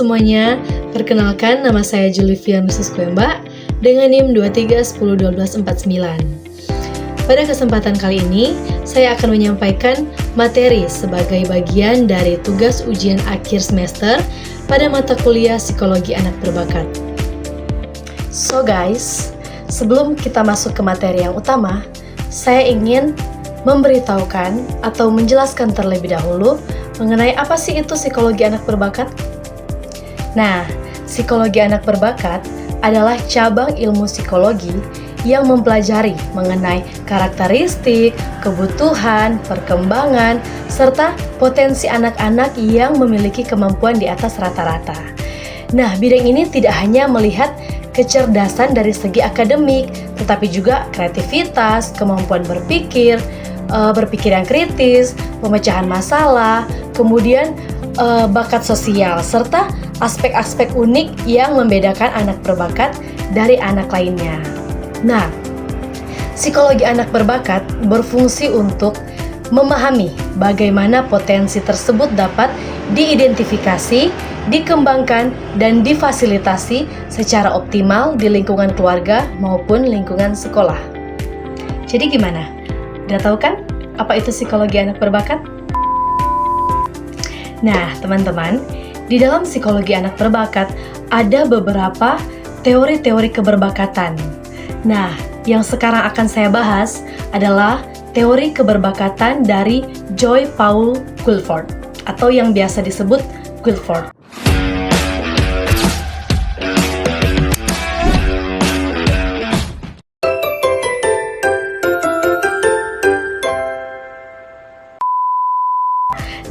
semuanya, perkenalkan nama saya Julivian Suskwemba dengan NIM 23101249. Pada kesempatan kali ini, saya akan menyampaikan materi sebagai bagian dari tugas ujian akhir semester pada mata kuliah Psikologi Anak Berbakat. So guys, sebelum kita masuk ke materi yang utama, saya ingin memberitahukan atau menjelaskan terlebih dahulu mengenai apa sih itu psikologi anak berbakat. Nah, psikologi anak berbakat adalah cabang ilmu psikologi yang mempelajari mengenai karakteristik, kebutuhan, perkembangan, serta potensi anak-anak yang memiliki kemampuan di atas rata-rata. Nah, bidang ini tidak hanya melihat kecerdasan dari segi akademik, tetapi juga kreativitas, kemampuan berpikir yang kritis, pemecahan masalah, kemudian bakat sosial, serta aspek-aspek unik yang membedakan anak berbakat dari anak lainnya. Nah, psikologi anak berbakat berfungsi untuk memahami bagaimana potensi tersebut dapat diidentifikasi, dikembangkan, dan difasilitasi secara optimal di lingkungan keluarga maupun lingkungan sekolah. Jadi gimana? Udah tahu kan apa itu psikologi anak berbakat? Nah, teman-teman, di dalam psikologi anak berbakat ada beberapa teori-teori keberbakatan. Nah, yang sekarang akan saya bahas adalah teori keberbakatan dari Joy Paul Guilford atau yang biasa disebut Guilford.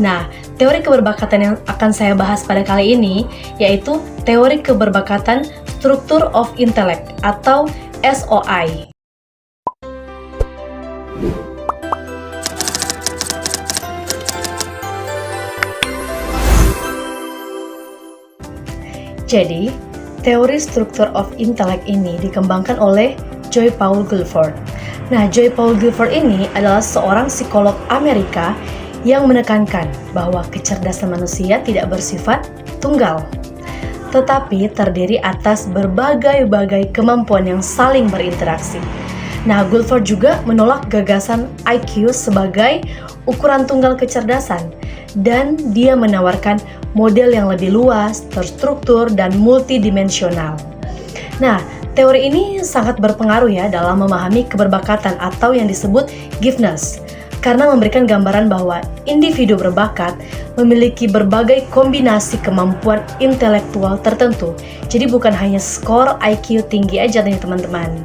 Nah, teori keberbakatan yang akan saya bahas pada kali ini yaitu teori keberbakatan Structure of Intellect atau SOI. Jadi, teori Structure of Intellect ini dikembangkan oleh Joy Paul Guilford. Nah, Joy Paul Guilford ini adalah seorang psikolog Amerika yang menekankan bahwa kecerdasan manusia tidak bersifat tunggal, tetapi terdiri atas berbagai-bagai kemampuan yang saling berinteraksi. Nah, Guilford juga menolak gagasan IQ sebagai ukuran tunggal kecerdasan, dan dia menawarkan model yang lebih luas, terstruktur, dan multidimensional. Nah, teori ini sangat berpengaruh ya dalam memahami keberbakatan atau yang disebut giftedness, karena memberikan gambaran bahwa individu berbakat memiliki berbagai kombinasi kemampuan intelektual tertentu. Jadi bukan hanya skor IQ tinggi aja nih teman-teman.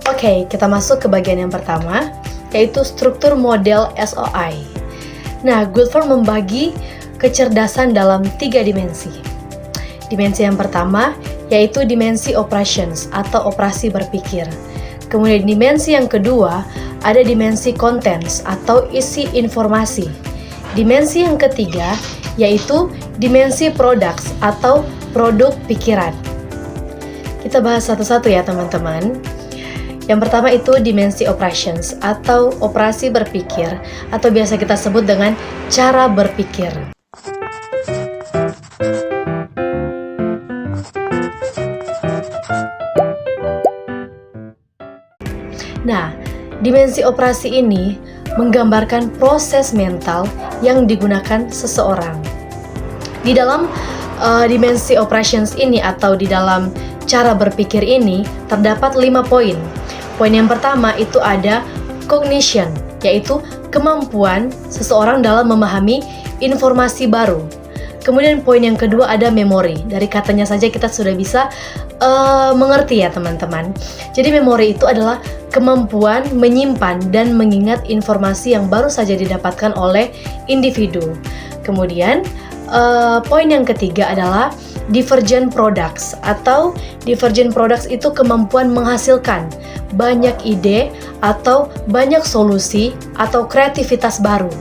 Oke, kita masuk ke bagian yang pertama, yaitu struktur model SOI. Nah, Guilford membagi kecerdasan dalam 3 dimensi. Dimensi yang pertama yaitu dimensi operations atau operasi berpikir. Kemudian dimensi yang kedua ada dimensi contents atau isi informasi. Dimensi yang ketiga yaitu dimensi products atau produk pikiran. Kita bahas satu-satu ya teman-teman. Yang pertama itu dimensi operations atau operasi berpikir atau biasa kita sebut dengan cara berpikir. Nah, dimensi operasi ini menggambarkan proses mental yang digunakan seseorang. Di dalam dimensi operations ini atau di dalam cara berpikir ini terdapat 5 poin. Poin yang pertama itu ada cognition, yaitu kemampuan seseorang dalam memahami informasi baru. Kemudian poin yang kedua ada memory. Dari katanya saja kita sudah bisa mengerti ya teman-teman. Jadi memori itu adalah kemampuan menyimpan dan mengingat informasi yang baru saja didapatkan oleh individu. Kemudian poin yang ketiga adalah divergent products atau divergent products itu kemampuan menghasilkan banyak ide atau banyak solusi atau kreativitas baru.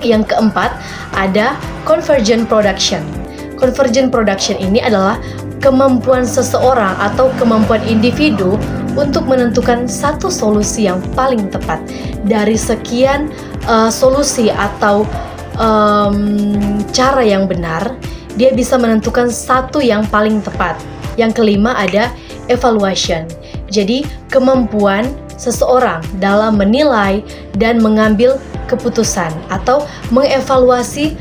Yang keempat ada convergent production. Convergent production ini adalah kemampuan seseorang atau kemampuan individu untuk menentukan satu solusi yang paling tepat dari sekian solusi atau cara yang benar. dia bisa menentukan satu yang paling tepat. Yang kelima ada evaluation. Jadi kemampuan seseorang dalam menilai dan mengambil keputusan atau mengevaluasi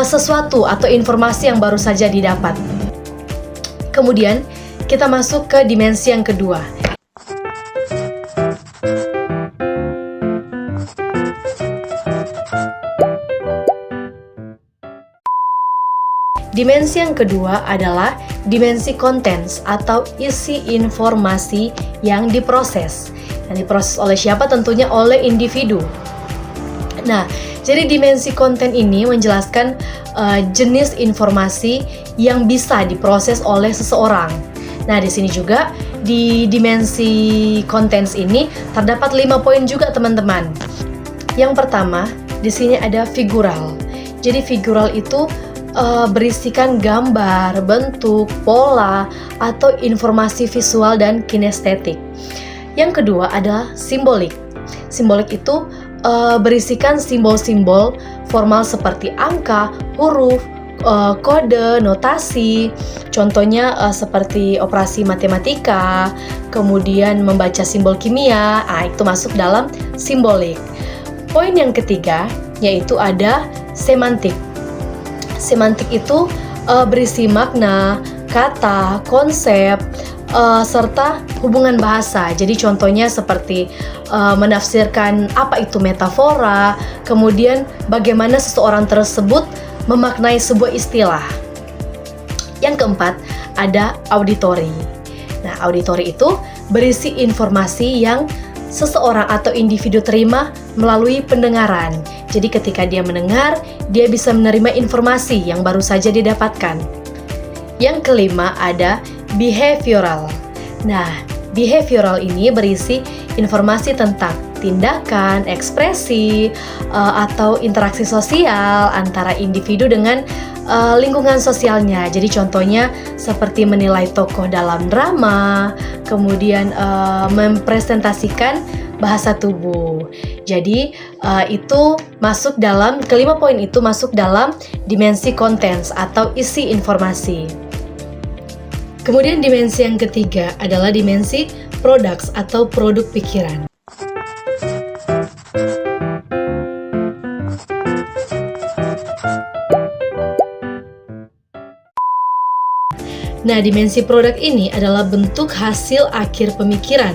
sesuatu atau informasi yang baru saja didapat. Kemudian kita masuk ke dimensi yang kedua. Dimensi yang kedua adalah dimensi contents atau isi informasi yang diproses. Yang diproses oleh siapa? Tentunya oleh individu. Nah, jadi dimensi konten ini menjelaskan jenis informasi yang bisa diproses oleh seseorang. Nah, di sini juga di dimensi contents ini terdapat 5 poin juga, teman-teman. Yang pertama, di sini ada figural. Jadi figural itu berisikan gambar, bentuk, pola, atau informasi visual dan kinestetik. Yang kedua adalah simbolik. Simbolik itu berisikan simbol-simbol formal seperti angka, huruf, kode, notasi. Contohnya seperti operasi matematika, kemudian membaca simbol kimia. Itu masuk dalam simbolik. Poin yang ketiga yaitu ada semantik. Semantik itu berisi makna, kata, konsep, serta hubungan bahasa. Jadi contohnya seperti menafsirkan apa itu metafora, kemudian bagaimana seseorang tersebut memaknai sebuah istilah. Yang keempat, ada auditory. Nah, auditory itu berisi informasi yang seseorang atau individu terima melalui pendengaran. Jadi ketika dia mendengar, dia bisa menerima informasi yang baru saja didapatkan. Yang kelima ada behavioral. Nah, behavioral ini berisi informasi tentang tindakan, ekspresi, atau interaksi sosial antara individu dengan lingkungan sosialnya. Jadi contohnya seperti menilai tokoh dalam drama, kemudian mempresentasikan bahasa tubuh. Jadi itu masuk dalam kelima poin itu masuk dalam dimensi contents atau isi informasi. Kemudian dimensi yang ketiga adalah dimensi products atau produk pikiran. Nah, dimensi produk ini adalah bentuk hasil akhir pemikiran.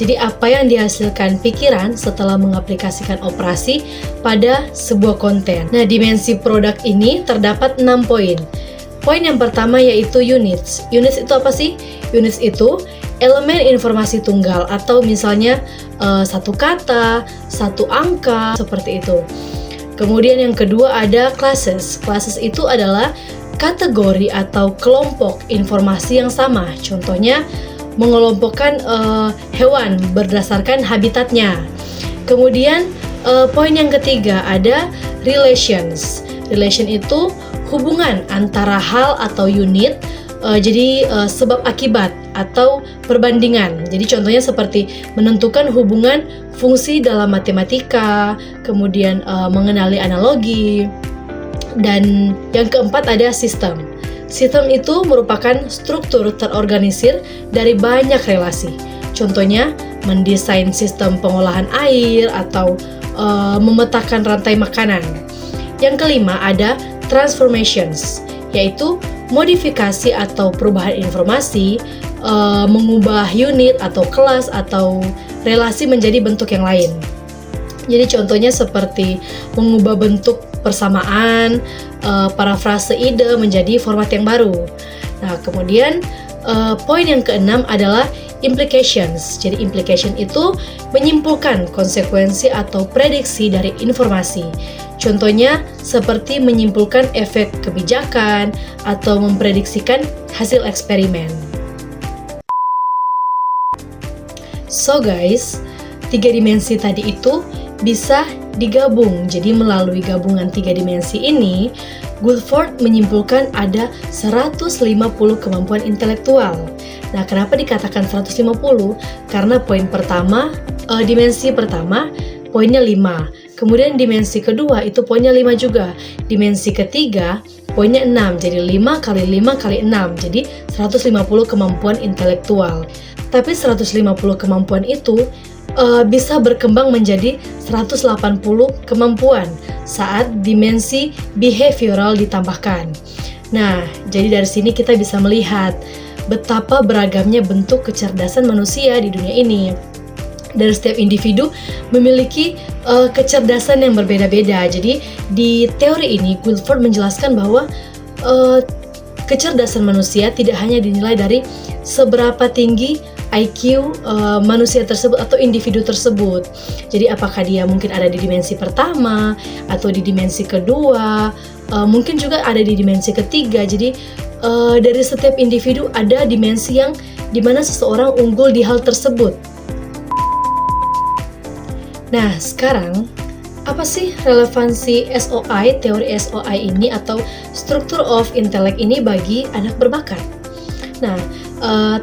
Jadi apa yang dihasilkan pikiran setelah mengaplikasikan operasi pada sebuah konten. Nah, dimensi produk ini terdapat 6 poin. Poin yang pertama yaitu units. Units itu apa sih? Units itu elemen informasi tunggal atau misalnya satu kata, satu angka, seperti itu. Kemudian yang kedua ada classes. Classes itu adalah kategori atau kelompok informasi yang sama. Contohnya mengelompokkan hewan berdasarkan habitatnya. Kemudian poin yang ketiga ada relations. Relation itu hubungan antara hal atau unit. Jadi sebab akibat atau perbandingan. Jadi contohnya seperti menentukan hubungan fungsi dalam matematika, kemudian mengenali analogi. Dan yang keempat ada sistem. Sistem itu merupakan struktur terorganisir dari banyak relasi. Contohnya mendesain sistem pengolahan air atau memetakan rantai makanan. Yang kelima ada transformations, yaitu modifikasi atau perubahan informasi, mengubah unit atau kelas atau relasi menjadi bentuk yang lain. Jadi contohnya seperti mengubah bentuk persamaan, parafrase ide menjadi format yang baru. Nah, kemudian poin yang keenam adalah implications. Jadi implication itu menyimpulkan konsekuensi atau prediksi dari informasi. Contohnya seperti menyimpulkan efek kebijakan atau memprediksikan hasil eksperimen. So guys, 3 dimensi tadi itu bisa digabung. Jadi melalui gabungan 3 dimensi ini, Guilford menyimpulkan ada 150 kemampuan intelektual. Nah, kenapa dikatakan 150? Karena poin pertama, dimensi pertama, poinnya 5. Kemudian dimensi kedua itu poinnya 5 juga. Dimensi ketiga, poinnya 6, jadi 5 kali 5 kali 6, jadi 150 kemampuan intelektual. Tapi 150 kemampuan itu bisa berkembang menjadi 180 kemampuan saat dimensi behavioral ditambahkan. Nah, jadi dari sini kita bisa melihat betapa beragamnya bentuk kecerdasan manusia di dunia ini. Dan setiap individu memiliki kecerdasan yang berbeda-beda. Jadi di teori ini Guilford menjelaskan bahwa kecerdasan manusia tidak hanya dinilai dari seberapa tinggi IQ manusia tersebut atau individu tersebut. Jadi apakah dia mungkin ada di dimensi pertama atau di dimensi kedua, mungkin juga ada di dimensi ketiga. Jadi dari setiap individu ada dimensi yang dimana seseorang unggul di hal tersebut. Nah, sekarang apa sih relevansi SOI, teori SOI ini atau Structure of Intellect ini bagi anak berbakat? Nah,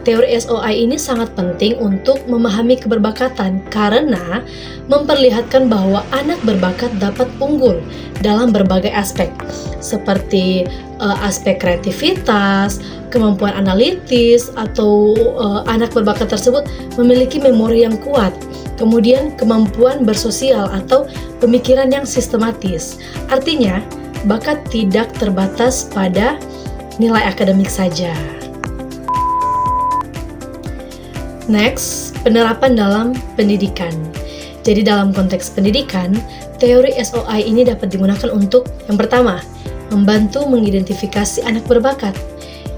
teori SOI ini sangat penting untuk memahami keberbakatan karena memperlihatkan bahwa anak berbakat dapat unggul dalam berbagai aspek seperti aspek kreativitas, kemampuan analitis, atau anak berbakat tersebut memiliki memori yang kuat. Kemudian kemampuan bersosial atau pemikiran yang sistematis. Artinya, bakat tidak terbatas pada nilai akademik saja. Next, penerapan dalam pendidikan. Jadi dalam konteks pendidikan, teori SOI ini dapat digunakan untuk yang pertama, membantu mengidentifikasi anak berbakat.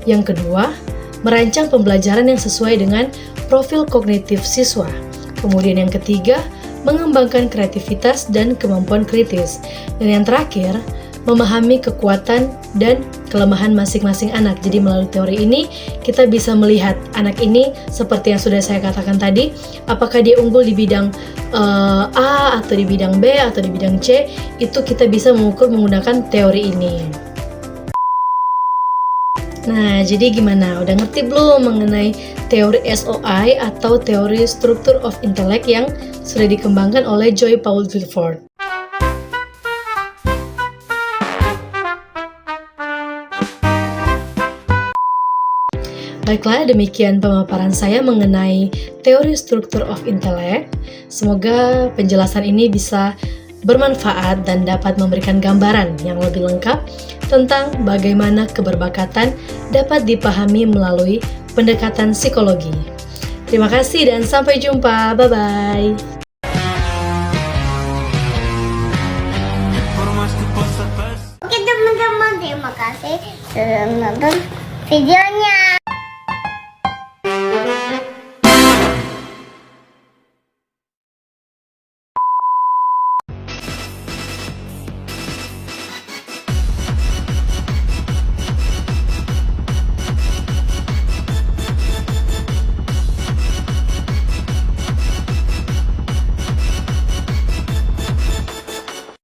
Yang kedua, merancang pembelajaran yang sesuai dengan profil kognitif siswa. Kemudian yang ketiga, mengembangkan kreativitas dan kemampuan kritis. Dan yang terakhir, memahami kekuatan dan kelemahan masing-masing anak. Jadi melalui teori ini, kita bisa melihat anak ini seperti yang sudah saya katakan tadi, apakah dia unggul di bidang A, atau di bidang B, atau di bidang C, itu kita bisa mengukur menggunakan teori ini. Nah, jadi gimana? Udah ngerti belum mengenai teori SOI atau teori Structure of Intellect yang sudah dikembangkan oleh Joy Paul Guilford? Baiklah, demikian pemaparan saya mengenai teori Structure of Intellect. Semoga penjelasan ini bisa bermanfaat dan dapat memberikan gambaran yang lebih lengkap tentang bagaimana keberbakatan dapat dipahami melalui pendekatan psikologi. Terima kasih dan sampai jumpa. Bye-bye. Oke teman-teman, terima kasih sudah menonton video